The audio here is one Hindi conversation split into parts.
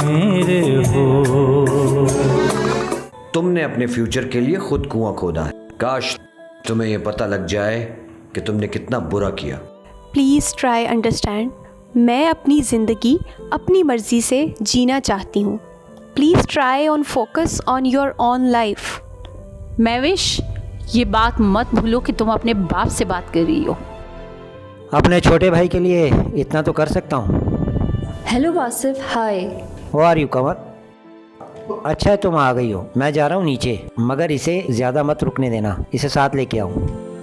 मेरे हो। तुमने अपने फ्यूचर के लिए खुद कुआं खोदा है। काश तुम्हें ये पता लग जाए कि तुमने कितना बुरा किया। Please try understand. मैं अपनी ज़िंदगी अपनी मर्ज़ी से जीना चाहती हूँ। Please try on focus on your own life. Mahvish, ये बात मत भूलो कि तुम अपने बाप से बात कर रही हो। अपने छोटे भाई के लिए इतना तो कर सकता हूँ। हेलो वासिफ, हाय। वो आर यू कमर? अच्छा है तुम आ गई हो। मैं जा रहा हूँ नीचे, मगर इसे ज़्यादा मत रुकने देना, इसे साथ लेके आऊँ।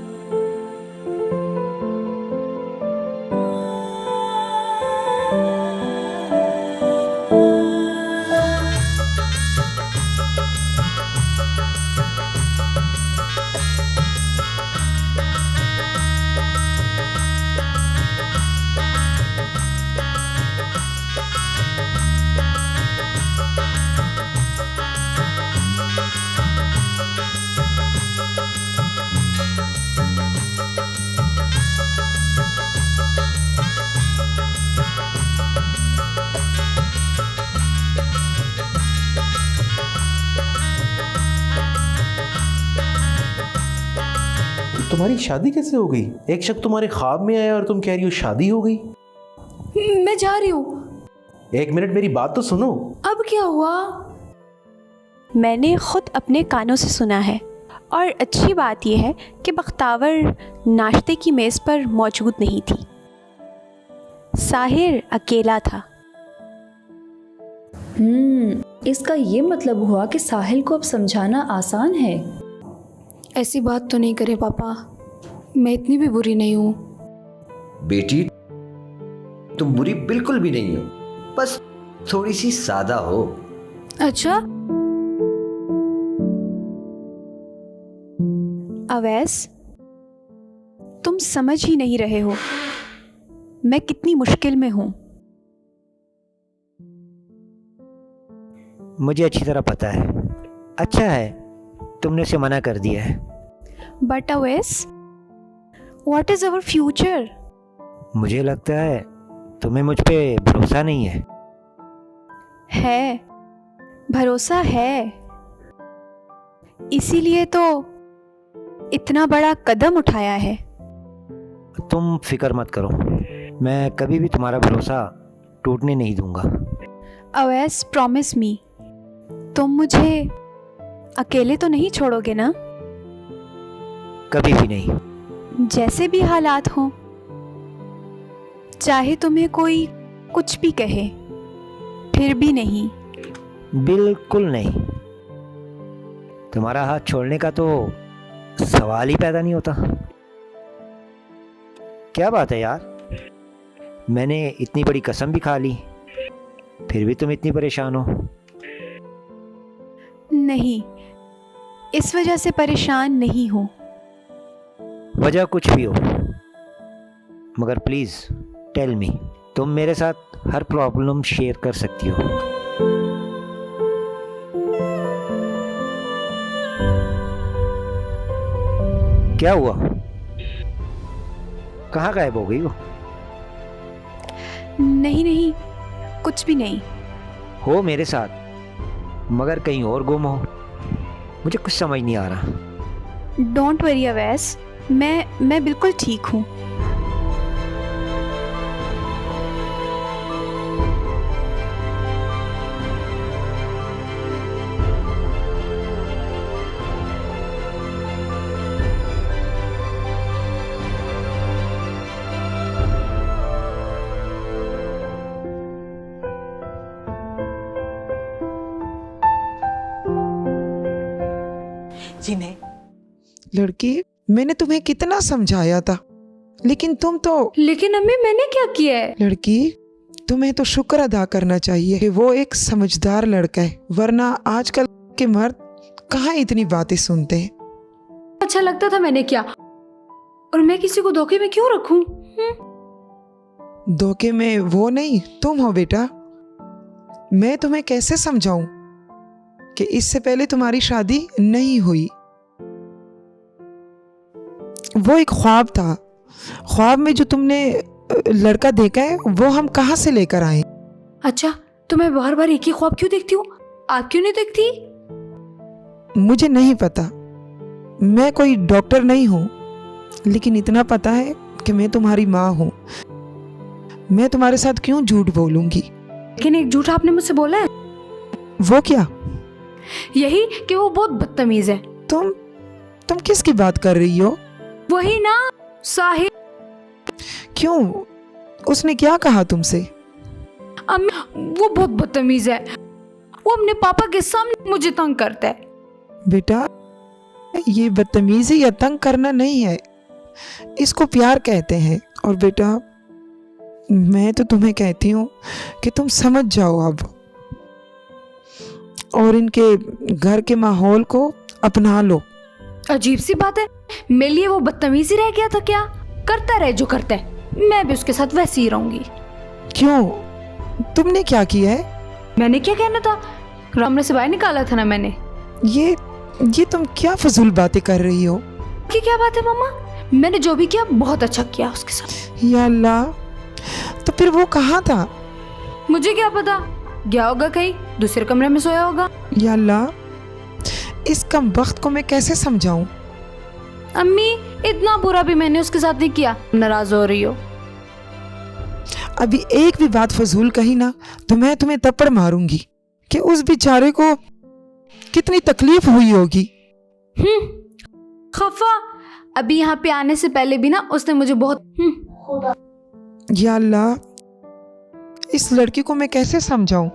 तुम्हारी शादी कैसे हो गई? एक शख्स तुम्हारे ख्वाब में आया और तुम कह रही हो शादी हो गई। मैं जा रही हूँ। एक मिनट मेरी बात तो सुनो। अब क्या हुआ? मैंने ख़ुद अपने कानों से सुना है, और अच्छी बात यह है कि बख्तावर नाश्ते की मेज़ पर मौजूद नहीं थी। साहिर अकेला था। इसका ये मतलब हुआ कि साहिल को अब समझाना आसान है। ऐसी बात तो नहीं करे पापा, मैं इतनी भी बुरी नहीं हूँ। बेटी, तुम बुरी बिल्कुल भी नहीं हो, बस थोड़ी सी सादा हो। अच्छा, अवैस, तुम समझ ही नहीं रहे हो मैं कितनी मुश्किल में हूँ। मुझे अच्छी तरह पता है। अच्छा है तुमने उसे मना कर दिया है। But Awais, what is our future? मुझे लगता है तुम्हें मुझ पे भरोसा नहीं है। है, भरोसा है, इसीलिए तो इतना बड़ा कदम उठाया है। तुम फिक्र मत करो, मैं कभी भी तुम्हारा भरोसा टूटने नहीं दूंगा। अवैस, प्रॉमिस मी, तुम मुझे अकेले तो नहीं छोड़ोगे ना? कभी भी नहीं। जैसे भी हालात हों, चाहे तुम्हें कोई कुछ भी कहे, फिर भी नहीं। बिल्कुल नहीं। तुम्हारा हाथ छोड़ने का तो सवाल ही पैदा नहीं होता। क्या बात है यार, मैंने इतनी बड़ी कसम भी खा ली, फिर भी तुम इतनी परेशान हो। नहीं, इस वजह से परेशान नहीं हूँ। वजह कुछ भी हो, मगर प्लीज टेल मी, तुम मेरे साथ हर प्रॉब्लम शेयर कर सकती हो। क्या हुआ? कहाँ गायब हो गई हो? नहीं नहीं, कुछ भी नहीं। हो मेरे साथ, मगर कहीं और गुम हो। मुझे कुछ समझ नहीं आ रहा। डोंट वरी अवैस, मैं बिल्कुल ठीक हूँ। जिन्हें लड़की, मैंने तुम्हें कितना समझाया था, लेकिन तुम तो। लेकिन अम्मी, मैंने क्या किया है? लड़की, तुम्हें तो शुक्र अदा करना चाहिए कि वो एक समझदार लड़का है, वरना आजकल के मर्द कहाँ इतनी बातें सुनते हैं। अच्छा लगता था मैंने क्या, और मैं किसी को धोखे में क्यों रखूं? धोखे में वो नहीं, तुम हो बेटा। मैं तुम्हें कैसे समझाऊं कि इससे पहले तुम्हारी शादी नहीं हुई। वो एक ख्वाब था। ख्वाब में जो तुमने लड़का देखा है वो हम कहाँ से लेकर आए? अच्छा, तो मैं बार बार एक ही ख्वाब क्यों देखती हूँ? आप क्यों नहीं देखती? मुझे नहीं पता, मैं कोई डॉक्टर नहीं हूँ, लेकिन इतना पता है कि मैं तुम्हारी माँ हूँ। मैं तुम्हारे साथ क्यों झूठ बोलूंगी? लेकिन एक झूठ आपने मुझसे बोला है, वो क्या? यही कि वो बहुत बदतमीज है। तुम किसकी बात कर रही हो? वही ना, साहिल। क्यों, उसने क्या कहा तुमसे? अम्मी, वो बहुत बदतमीज है। वो अपने पापा के सामने मुझे तंग करता है। बेटा, ये बदतमीजी या तंग करना नहीं है, इसको प्यार कहते हैं। और बेटा, मैं तो तुम्हें कहती हूँ कि तुम समझ जाओ अब, और इनके घर के माहौल को अपना लो। अजीब सी बात है, मेरे लिए वो बदतमीज ही रह गया था क्या? करता रहे जो करता है, मैं भी उसके साथ वैसे ही रहूंगी। क्यों, तुमने क्या किया है? मैंने क्या कहना था? कमरे से बाहर निकाला था ना मैंने। ये तुम क्या फजूल बातें कर रही हो? कि क्या बात है मम्मा? मैंने जो भी किया बहुत अच्छा किया उसके साथ। या अल्लाह, तो फिर वो कहाँ था? मुझे क्या पता, गया होगा कहीं दूसरे कमरे में सोया होगा। या अल्लाह, इस कम वक्त को मैं कैसे समझाऊं? अम्मी, इतना बुरा भी मैंने उसके साथ नहीं किया, नाराज हो रही हो। अभी एक भी बात फजूल कही ना तो मैं तुम्हें थप्पड़ मारूंगी कि उस बेचारे को कितनी तकलीफ हुई होगी। खफा, अभी यहाँ पे आने से पहले भी ना उसने मुझे बहुत या अल्लाह, इस लड़की को मैं कैसे समझाऊं?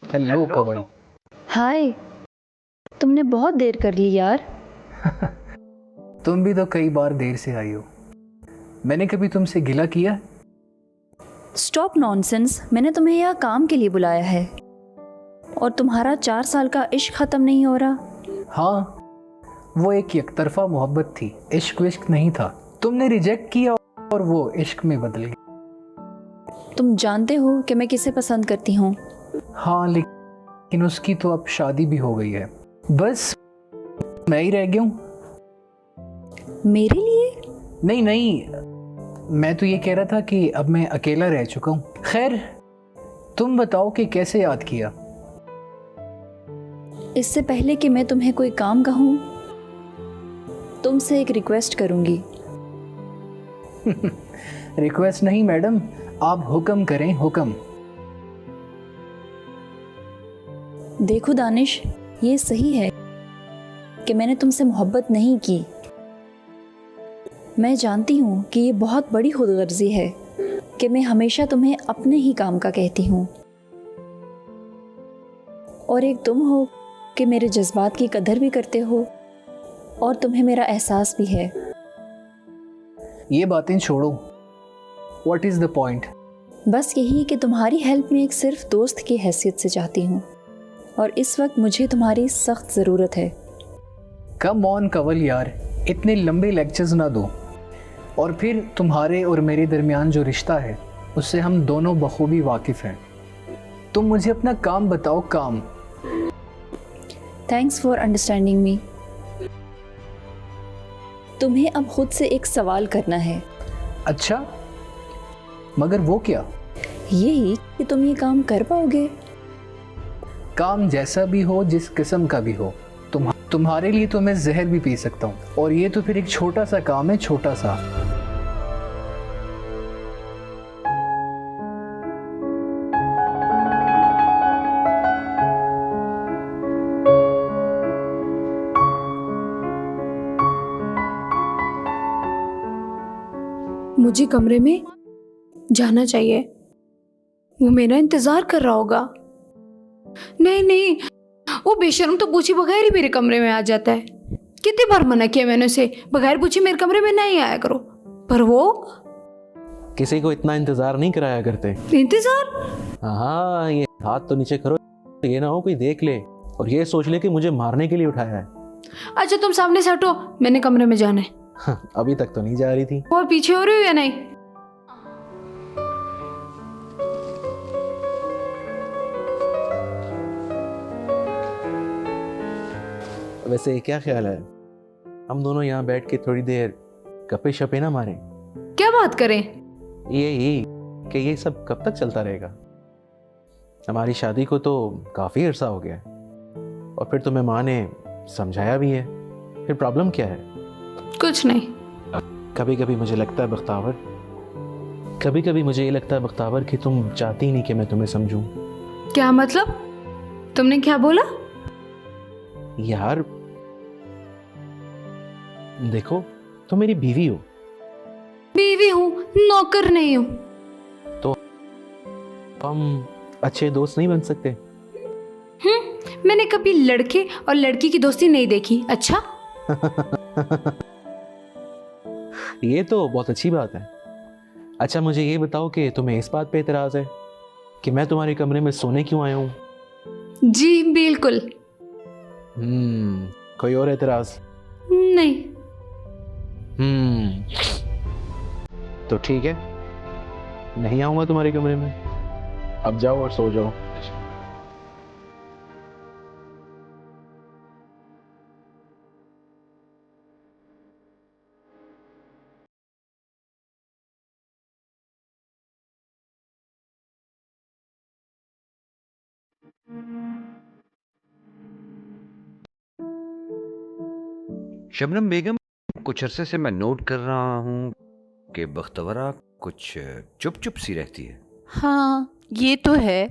हेलो कवल। हाय, तुमने बहुत देर कर ली यार। तुम भी तो कई बार देर से आई हो। मैंने कभी तुमसे गिला किया? स्टॉप नॉनसेंस, मैंने तुम्हें यहाँ काम के लिए बुलाया है और तुम्हारा 4 साल का इश्क ख़त्म नहीं हो रहा। हाँ, वो एक एकतरफा मोहब्बत थी, इश्क विश्क नहीं था। तुमने रिजेक्ट किया और वो इश्क में बदल गया। तुम जानते हो कि मैं किसे पसंद करती हूँ। हाँ, लेकिन उसकी तो अब शादी भी हो गई है। बस मैं ही रह गया हूँ। मेरे लिए? नहीं, मैं तो ये कह रहा था कि अब मैं अकेला रह चुका हूँ। खैर, तुम बताओ कि कैसे याद किया? इससे पहले कि मैं तुम्हें कोई काम कहूँ, तुमसे एक रिक्वेस्ट करूँगी। रिक्वेस्ट नहीं मैडम, आप हुक्म करें, हुक्म। देखो दानिश, ये सही है कि मैंने तुमसे मोहब्बत नहीं की। मैं जानती हूँ कि ये बहुत बड़ी खुदगर्जी है कि मैं हमेशा तुम्हें अपने ही काम का कहती हूँ, और एक तुम हो कि मेरे जज्बात की कदर भी करते हो और तुम्हें मेरा एहसास भी है। ये बातें छोड़ो, व्हाट इज़ द पॉइंट? बस यही कि तुम्हारी हेल्प में एक सिर्फ दोस्त की हैसियत से चाहती हूँ, और इस वक्त मुझे तुम्हारी सख्त ज़रूरत है। कम ऑन कवल यार, इतने लंबे लेक्चर्स ना दो। और फिर तुम्हारे और मेरे दरमियान जो रिश्ता है उससे हम दोनों बखूबी वाकिफ़ हैं। तुम मुझे अपना काम बताओ, काम। Thanks for understanding me. तुम्हें अब खुद से एक सवाल करना है। अच्छा, मगर वो क्या? यही कि तुम ये काम कर पाओगे। काम जैसा भी हो, जिस किस्म का भी हो, तुम्हारे लिए तो मैं जहर भी पी सकता हूँ, और ये तो फिर एक छोटा सा काम है, छोटा सा। मुझे कमरे में जाना चाहिए, वो मेरा इंतजार कर रहा होगा। नहीं नहीं, वो बेशर्म तो पूछे बगैर ही मेरे कमरे में आ जाता है। कितनी बार मना किया मैंने उसे, बगैर पूछे मेरे कमरे में नहीं आया करो, पर वो किसी को इतना इंतजार नहीं कराया करते। इंतजार। हाँ, ये हाथ तो नीचे करो, ये ना हो कोई देख ले और ये सोच ले कि मुझे मारने के लिए उठाया है। अच्छा तुम सामने से हटो, मैंने कमरे में जाना है। हाँ, अभी तक तो नहीं जा रही थी। और पीछे हो रही हो या नहीं? वैसे क्या ख्याल है, हम दोनों यहाँ बैठ के थोड़ी देर गप्पे शप्पे ना मारें? क्या बात करें? ये कि ये सब कब तक चलता रहेगा? हमारी शादी को तो काफ़ी अरसा हो गया है और फिर तुम्हें माँ ने समझाया भी है, फिर प्रॉब्लम क्या है? कुछ नहीं। कभी कभी मुझे लगता है बख्तावर, कभी कभी मुझे ये लगता है बख्तावर कि तुम चाहती नहीं कि मैं तुम्हें समझूं। क्या मतलब? तुमने क्या बोला? यार देखो, तुम मेरी बीवी हो। बीवी हूँ, नौकर नहीं हूँ। तो हम अच्छे दोस्त नहीं बन सकते? मैंने कभी लड़के और लड़की की दोस्ती नहीं देखी। अच्छा ये तो बहुत अच्छी बात है। अच्छा मुझे ये बताओ कि तुम्हें इस बात पे एतराज़ है कि मैं तुम्हारे कमरे में सोने क्यों आया हूँ? जी बिल्कुल कोई और एतराज़? नहीं। तो ठीक है, नहीं आऊंगा तुम्हारे कमरे में। अब जाओ और सो जाओ। शबनम बेगम, कुछ अरसे से मैं नोट कर रहा हूँ कि बख्तवरा कुछ चुप चुप सी रहती है। हाँ ये तो है,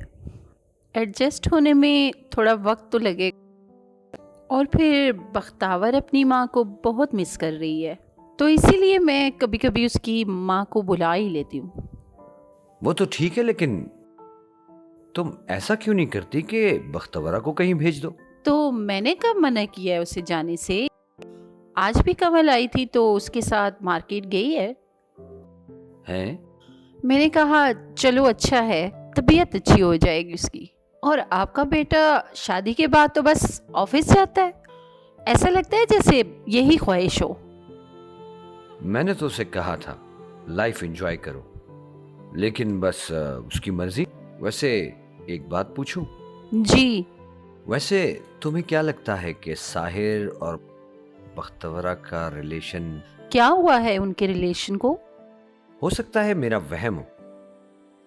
एडजस्ट होने में थोड़ा वक्त तो लगेगा। और फिर बख्तावर अपनी माँ को बहुत मिस कर रही है, तो इसीलिए मैं कभी कभी उसकी माँ को बुला ही लेती हूँ। वो तो ठीक है, लेकिन तुम ऐसा क्यों नहीं करती कि बख्तवरा को कहीं भेज दो? तो मैंने कब मना किया है उसे जाने से? आज भी कमल आई थी तो उसके साथ मार्केट गई है। हैं? मैंने कहा चलो अच्छा है, तबीयत अच्छी हो जाएगी उसकी। और आपका बेटा शादी के बाद तो बस ऑफिस जाता है, ऐसा लगता है जैसे यही ख्वाहिश हो। मैंने तो उसे कहा था लाइफ एंजॉय करो, लेकिन बस उसकी मर्जी। वैसे एक बात पूछूं? जी। वैसे तुम्हें क्या लगता है कि साहिर और बख्तवरा का रिलेशन? क्या हुआ है उनके रिलेशन को? हो सकता है मेरा वहम हो,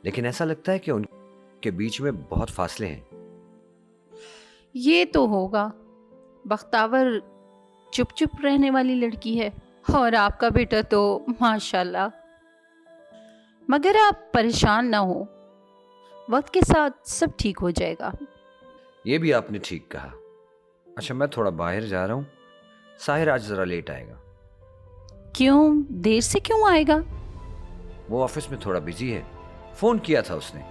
लेकिन ऐसा लगता है कि उनके बीच में बहुत फासले हैं। ये तो होगा, बख्तावर चुप चुप रहने वाली लड़की है और आपका बेटा तो माशाल्लाह। मगर आप परेशान ना हो, वक्त के साथ सब ठीक हो जाएगा। ये भी आपने ठीक कहा। अच्छा मैं थोड़ा बाहर जा रहा हूँ, साहिर आज ज़रा लेट आएगा। क्यों, देर से क्यों आएगा? वो ऑफिस में थोड़ा बिजी है, फ़ोन किया था उसने।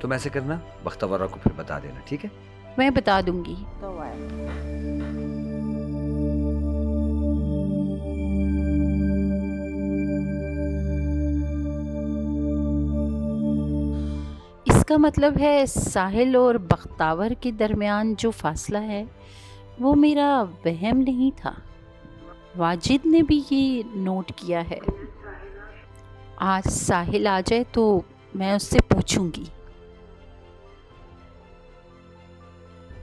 तुम ऐसे करना, बख्तवरा को फिर बता देना, ठीक है? मैं बता दूंगी। इसका मतलब है साहिल और बख्तावर के दरमियान जो फासला है वो मेरा वहम नहीं था। वाजिद ने भी ये नोट किया है। आज साहिल आ जाए तो मैं उससे पूछूंगी।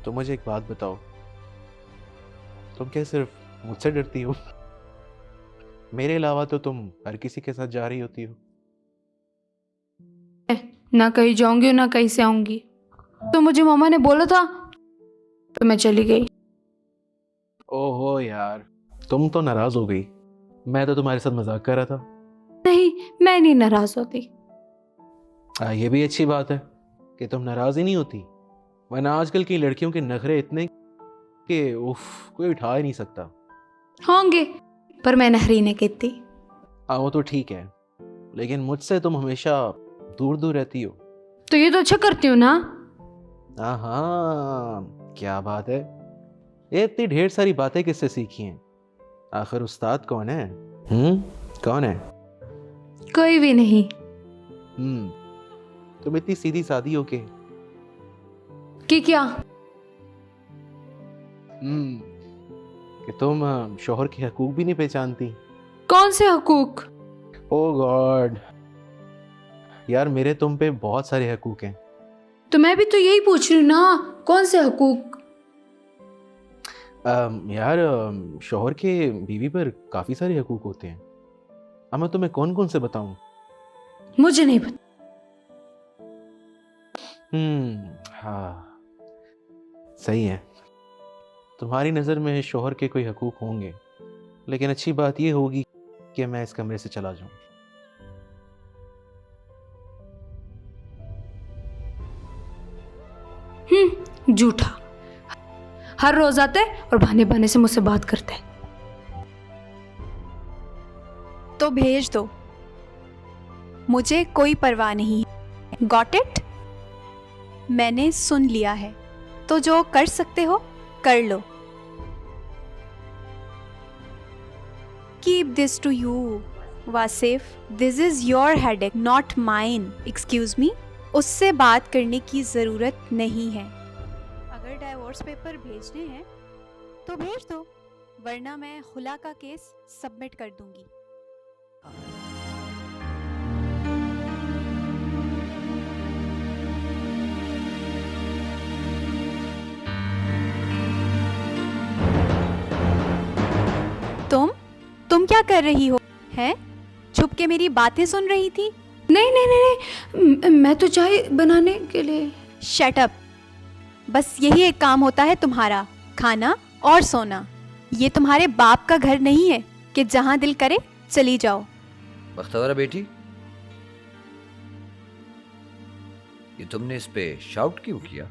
तो मुझे एक बात बताओ, तुम क्या सिर्फ मुझसे डरती हो? मेरे अलावा तो तुम हर किसी के साथ जा रही होती हो। ना कहीं जाऊंगी ना कहीं से आऊंगी। तो मुझे मामा ने बोला था तो मैं चली गई। ओहो यार, तुम तो नाराज हो गई। मैं तो तुम्हारे साथ मजाक कर रहा था। नहीं, मैं नहीं नाराज होती। ये भी अच्छी बात है कि तुम नाराज ही नहीं होती, वरना आजकल की लड़कियों के नखरे इतने कि उफ, कोई उठा ही नहीं सकता। होंगे, पर मैं नहरी नहीं कहती। वो तो ठीक है, लेकिन मुझसे तुम हमेशा दूर दूर रहती हो। तो ये तो अच्छा करती हूँ ना। हाँ, क्या बात है। ये इतनी ढेर सारी बातें किससे सीखी हैं? आखिर उस्ताद कौन है? कौन है? कोई भी नहीं। तुम इतनी सीधी सादी हो के कि क्या? कि तुम शोहर के हकूक भी नहीं पहचानती। कौन से हकूक? ओ गॉड यार, मेरे तुम पे बहुत सारे हकूक हैं। तो मैं भी तो यही पूछ रही हूँ ना, कौन से हकूक? यार शोहर के बीवी पर काफी सारे हकूक होते हैं। अब मैं तुम्हें कौन कौन से बताऊं? मुझे नहीं पता। हाँ, सही है। तुम्हारी नज़र में शोहर के कोई हकूक होंगे, लेकिन अच्छी बात यह होगी कि मैं इस कमरे से चला जाऊं। झूठा। हर रोज आते और बहाने बहाने से मुझसे बात करते हैं। तो भेज दो, मुझे कोई परवाह नहीं है। Got it? मैंने सुन लिया है, तो जो कर सकते हो कर लो। Keep this to you Wasif, this is your headache not mine. Excuse me, उससे बात करने की ज़रूरत नहीं है। अगर डाइवोर्स पेपर भेजने हैं तो भेज दो, वरना मैं खुला का केस सबमिट कर दूंगी। तुम क्या कर रही हो? हैं? छुप के मेरी बातें सुन रही थी? नहीं नहीं नहीं, नहीं। मैं तो चाय बनाने के लिए। Shut up. बस यही एक काम होता है तुम्हारा, खाना और सोना। ये तुम्हारे बाप का घर नहीं है कि जहां दिल करे चली जाओ। बख्तवरा बेटी, ये तुमने इस पे शाउट क्यों किया?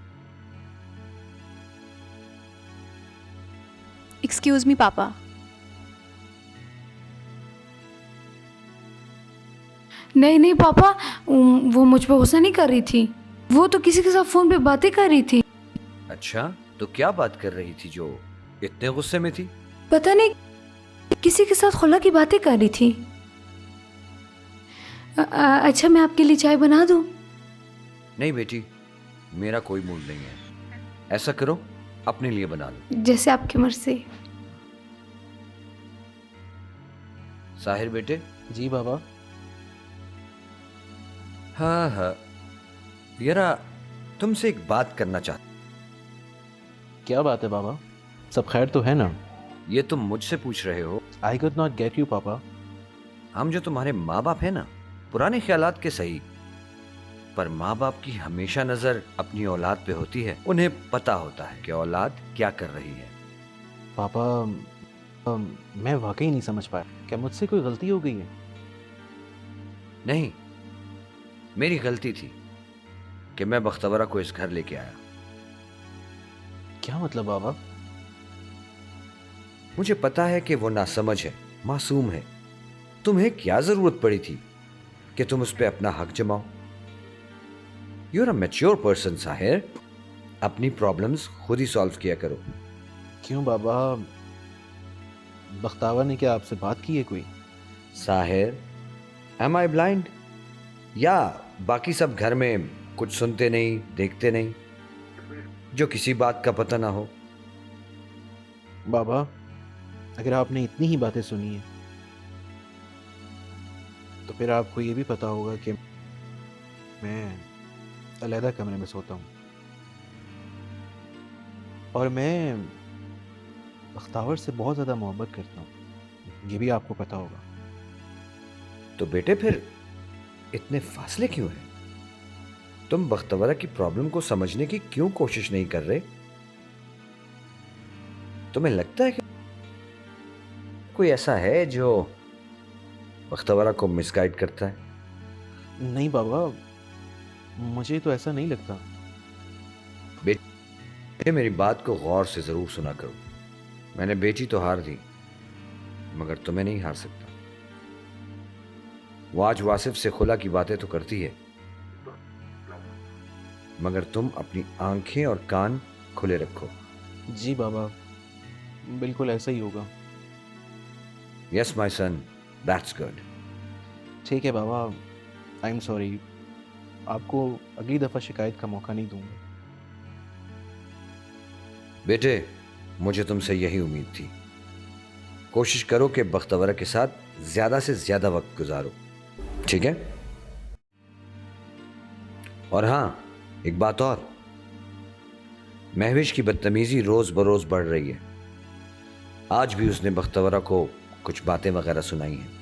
एक्सक्यूज मी पापा। नहीं नहीं पापा, वो मुझ पे गुस्सा नहीं कर रही थी। वो तो किसी के साथ फोन पे बातें कर रही थी। अच्छा, तो क्या बात कर रही थी जो इतने गुस्से में थी? पता नहीं, किसी के साथ खुला की बातें कर रही थी। अच्छा, मैं आपके लिए चाय बना दूं? नहीं बेटी, मेरा कोई मूड नहीं है। ऐसा करो, अपने लिए बना लो। जैसे आपकी मर्जी। साहिर बेटे। जी बाबा। हाँ, यारा तुमसे एक बात करना चाहता। क्या बात है बाबा? सब खैर तो है ना? ये तुम मुझसे पूछ रहे हो? I could not get you पापा। हम जो तुम्हारे माँ बाप है ना, पुराने ख्यालात के सही, पर माँ बाप की हमेशा नजर अपनी औलाद पे होती है। उन्हें पता होता है कि औलाद क्या कर रही है। पापा, मैं वाकई नहीं समझ पाया, क्या मुझसे कोई गलती हो गई है? नहीं, मेरी गलती थी कि मैं बख्तवरा को इस घर लेके आया। क्या मतलब बाबा? मुझे पता है कि वो नासमझ है, मासूम है। तुम्हें क्या जरूरत पड़ी थी कि तुम उस पर अपना हक जमाओ? You are a mature person Sahir, अपनी प्रॉब्लम्स खुद ही सॉल्व किया करो। क्यों बाबा, बख्तावर ने क्या आपसे बात की है कोई? साहिर, एम आई ब्लाइंड? या बाकी सब घर में कुछ सुनते नहीं, देखते नहीं, जो किसी बात का पता ना हो? बाबा, अगर आपने इतनी ही बातें सुनी है तो फिर आपको ये भी पता होगा कि मैं अलहदा कमरे में सोता हूँ और मैं बख्तावर से बहुत ज़्यादा मोहब्बत करता हूँ। ये भी आपको पता होगा। तो बेटे फिर इतने फासले क्यों हैं? तुम बख्तवरा की प्रॉब्लम को समझने की क्यों कोशिश नहीं कर रहे? तुम्हें लगता है कि कोई ऐसा है जो बख्तवरा को मिसगाइड करता है? नहीं बाबा, मुझे तो ऐसा नहीं लगता। बेटे, मेरी बात को गौर से जरूर सुना करो। मैंने बेटी तो हार दी, मगर तुम्हें नहीं हार सकता। वो आज वासिफ से खुला की बातें तो करती है, मगर तुम अपनी आंखें और कान खुले रखो। जी बाबा, बिल्कुल ऐसा ही होगा। Yes my son, that's good. ठीक है बाबा, आई एम सॉरी। आपको अगली दफ़ा शिकायत का मौका नहीं दूंगा। बेटे, मुझे तुमसे यही उम्मीद थी। कोशिश करो कि बख्तवरा के साथ ज्यादा से ज्यादा वक्त गुजारो, ठीक है? और हाँ, एक बात और, महविश की बदतमीजी रोज बरोज बढ़ रही है। आज भी उसने बख्तवरा को कुछ बातें वगैरह सुनाई हैं।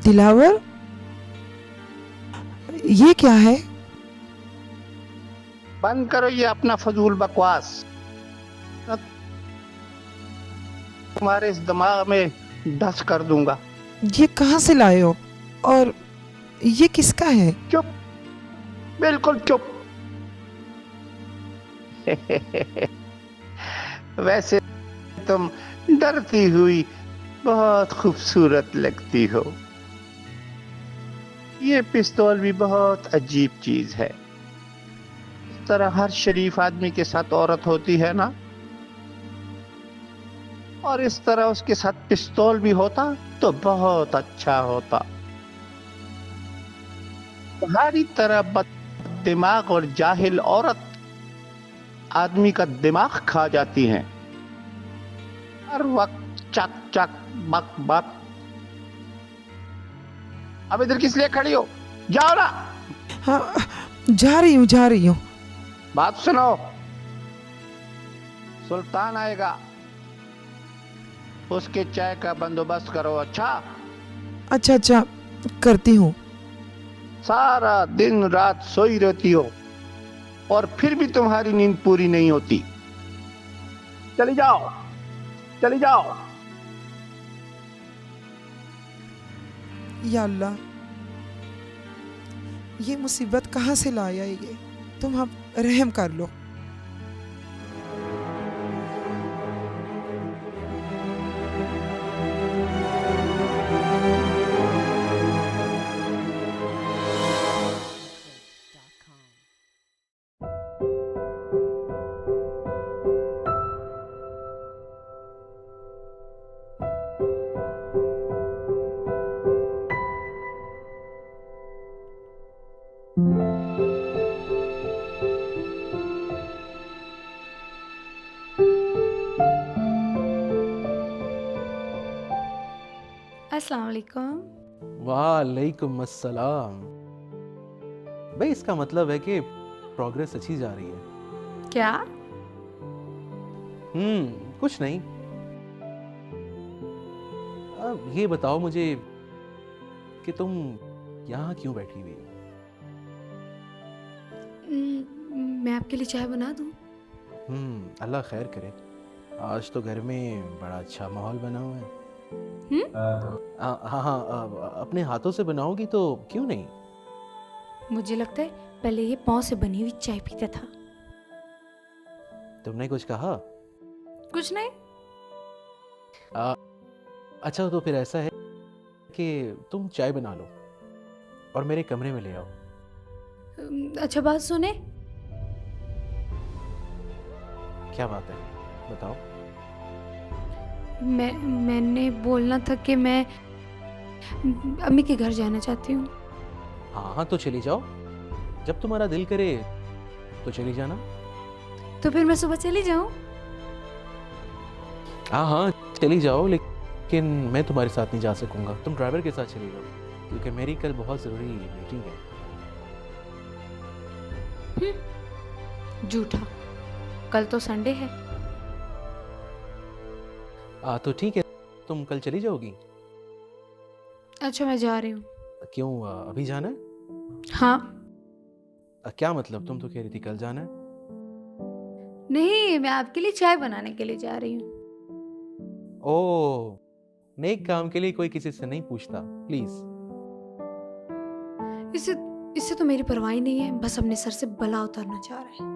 दिलावर, ये क्या है? बंद करो ये अपना फजूल बकवास। तुम्हारे इस दिमाग में डस कर दूंगा। ये कहाँ से लाए हो और ये किसका है? चुप, बिल्कुल चुप। वैसे तुम डरती हुई बहुत खूबसूरत लगती हो। ये पिस्तौल भी बहुत अजीब चीज है। इस तरह हर शरीफ आदमी के साथ औरत होती है ना, और इस तरह उसके साथ पिस्तौल भी होता तो बहुत अच्छा होता। तुम्हारी तरह बददिमाग और जाहिल औरत आदमी का दिमाग खा जाती हैं। हर वक्त चक चक बक बक। अब इधर किस लिए खड़ी हो? जाओ ना। हाँ, जा रही हूँ। बात सुनो, सुल्तान आएगा, उसके चाय का बंदोबस्त करो। अच्छा अच्छा, करती हूँ। सारा दिन रात सोई रहती हो और फिर भी तुम्हारी नींद पूरी नहीं होती। चली जाओ, चली जाओ। या अल्लाह, ये मुसीबत कहाँ से लाया ये? तुम अब रहम कर लो। अस्सलाम वालेकुम। वालेकुम अस्सलाम। भाई, इसका मतलब है कि प्रोग्रेस अच्छी जा रही है। क्या? कुछ नहीं। अब ये बताओ मुझे कि तुम यहाँ क्यों बैठी हुई हो? मैं आपके लिए चाय बना दूं? अल्लाह खैर करे। आज तो घर में बड़ा अच्छा माहौल बना हुआ है। हाँ हाँ, अपने हाथों से बनाओगी तो क्यों नहीं? मुझे लगता है पहले ये पाँव से बनी हुई चाय पीता था। तुमने कुछ कहा? कुछ नहीं। अच्छा तो फिर ऐसा है कि तुम चाय बना लो और मेरे कमरे में ले आओ। अच्छा बात सुने। क्या बात है, बताओ। मैंने बोलना था कि मैं अम्मी के घर जाना चाहती हूँ। हाँ हाँ तो चली जाओ, जब तुम्हारा दिल करे तो चली जाना। तो फिर मैं सुबह चली जाऊँ? हाँ हाँ चली जाओ, लेकिन मैं तुम्हारे साथ नहीं जा सकूंगा। तुम ड्राइवर के साथ चली जाओ, क्योंकि मेरी कल बहुत ज़रूरी मीटिंग है। झूठा, कल तो संडे है। तो ठीक है, तुम कल चली जाओगी? अच्छा मैं जा रही हूँ। क्यों, अभी जाना है? हाँ। क्या मतलब, तुम तो कह रही थी कल जाना है। नहीं, मैं आपके लिए चाय बनाने के लिए जा रही हूँ। ओह, नेक काम के लिए कोई किसी से नहीं पूछता, प्लीज। इससे तो मेरी परवाह ही नहीं है, बस अपने सर से बला उतारना चाह रहे हैं।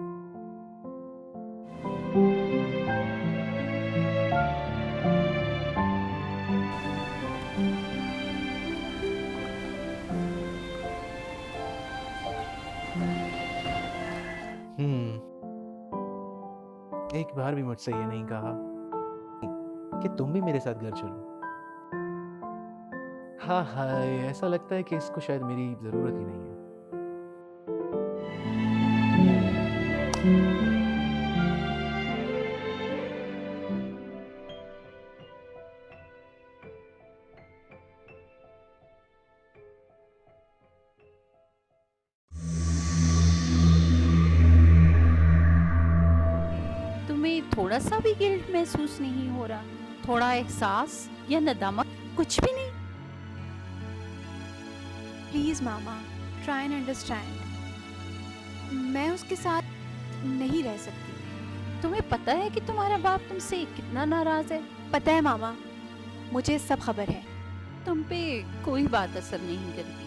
एक बार भी मुझसे ये नहीं कहा कि तुम भी मेरे साथ घर चलो। हाँ हाँ, ऐसा लगता है कि इसको शायद मेरी जरूरत ही नहीं है। तुम्हें थोड़ा सा भी गिल्ट महसूस नहीं हो रहा? थोड़ा एहसास या नदामत, कुछ भी नहीं? Please mama, try and understand. मैं उसके साथ नहीं रह सकती। तुम्हें पता है कि तुम्हारा बाप तुमसे कितना नाराज है? पता है मामा, मुझे सब खबर है। तुम पे कोई बात असर नहीं करती।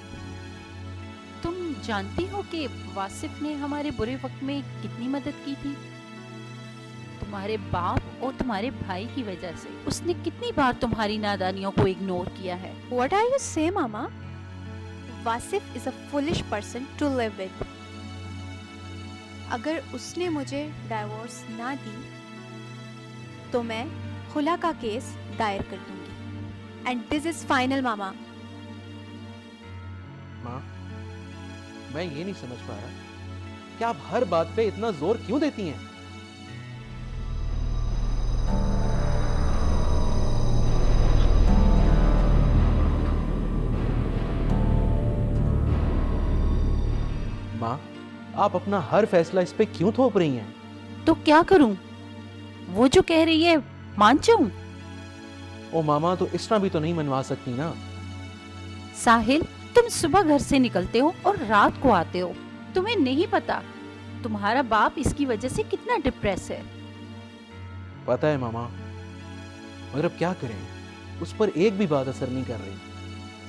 तुम जानती हो कि वासिफ ने हमारे बुरे वक्त में कितनी मदद की थी? तुम्हारे बाप और तुम्हारे भाई की वजह से उसने कितनी बार तुम्हारी नादानियों को इग्नोर किया है। What are you saying, mama? Wasif is a foolish person to live with. अगर उसने मुझे डाइवोर्स ना दी तो मैं खुला का केस दायर कर दूंगी। एंड दिस इज फाइनल मामा। माँ, मैं ये नहीं समझ पा रहा कि आप हर बात पे इतना जोर क्यों देती हैं? माँ, आप अपना हर फैसला इस पे क्यों थोप रही हैं? तो क्या करूं? वो जो कह रही है मान जाऊं? ओ मामा, तो इस तरह भी तो नहीं मनवा सकती ना। साहिल, तुम सुबह घर से निकलते हो और रात को आते हो। तुम्हें नहीं पता तुम्हारा बाप इसकी वजह से कितना डिप्रेस है। पता है मामा, मगर अब क्या करें, उस पर एक भी बात असर नहीं कर रही।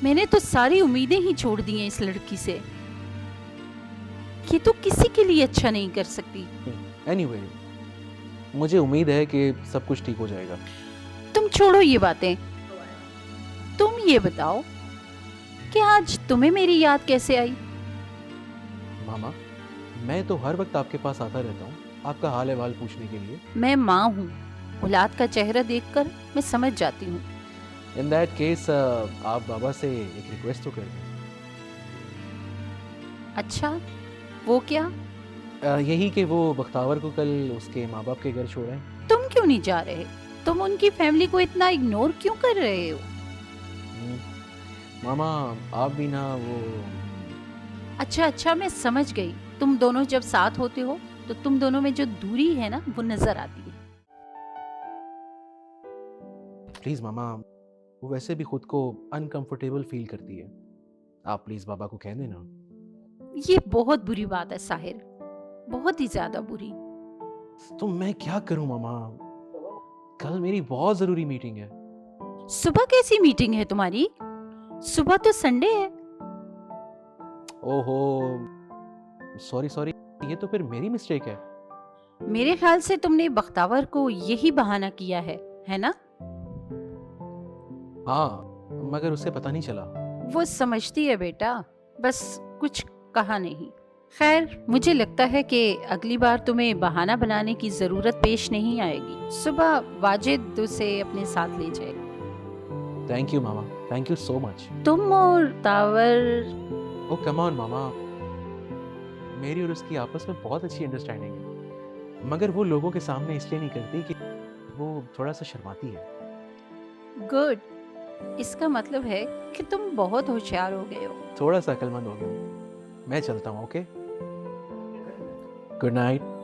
मैंने तो सारी उम्मीदें ही छोड़ दी हैं इस लड़की से। ये तो किसी के लिए अच्छा नहीं कर सकती। Anyway, मुझे उम्मीद है कि सब कुछ ठीक हो जाएगा। तुम छोड़ो ये बातें। तुम ये बताओ कि आज तुम्हें मेरी याद कैसे आई? मामा, मैं तो हर वक्त आपके पास आता रहता हूँ आपका हाल अहवाल पूछने के लिए। मैं माँ हूँ, औलाद का चेहरा देखकर मैं समझ जाती हूँ। इन दैट केस आप बाबा से एक रिक्वेस्ट तो कर दें। अच्छा, वो क्या? यही कि वो बख्तावर को कल उसके माँ बाप के घर छोड़ें। तुम क्यों नहीं जा रहे? तुम उनकी फैमिली को इतना इग्नोर क्यों कर रहे हो? मामा, आप भी ना वो। अच्छा, मैं समझ गई। तुम दोनों जब साथ होते हो तो तुम दोनों में जो दूरी है ना, वो नजर आती है। प्लीज मामा, वो वैसे भी खुद को अनकंफर्टेबल फील करती है। आप प्लीज बाबा को कह देना। ये बहुत बुरी बात है साहिर, बहुत ही ज्यादा बुरी। तो मैं क्या करूं मामा, कल मेरी बहुत जरूरी मीटिंग है। सुबह कैसी मीटिंग है तुम्हारी? सुबह तो संडे है। ओहो, सॉरी सॉरी, ये तो फिर मेरी मिस्टेक है। मेरे ख्याल से तुमने बख्तावर को यही बहाना किया है ना? हाँ, मगर उसे पता नहीं चला। वो समझती है बेटा, बस कुछ कहा नहीं। खैर, मुझे लगता है कि अगली बार तुम्हें बहाना बनाने की जरूरत पेश नहीं आएगी। सुबह वाजिद उसे अपने साथ ले जाएगा। Thank you mama, thank you so much. तुम और तावर। ओ कम ऑन मामा, मेरी और उसकी आपस में बहुत अच्छी अंडरस्टैंडिंग है, मगर वो लोगों के सामने इसलिए नहीं करती कि वो थोड़ा सा शर्माती है। गुड, इसका मतलब है कि तुम बहुत होशियार हो गए हो। थोड़ा सा अक्लमंद हो गया। मैं चलता हूँ, ओके? Good night.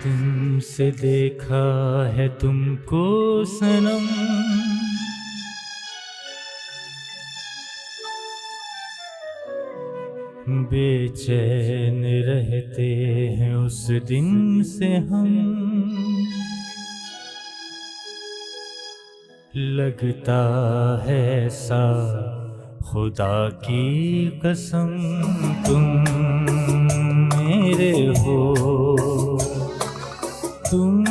तुमसे देखा है तुमको सनम, बेचैन रहते हैं उस दिन से हम। लगता है सा खुदा की कसम तुम मेरे हो, तुम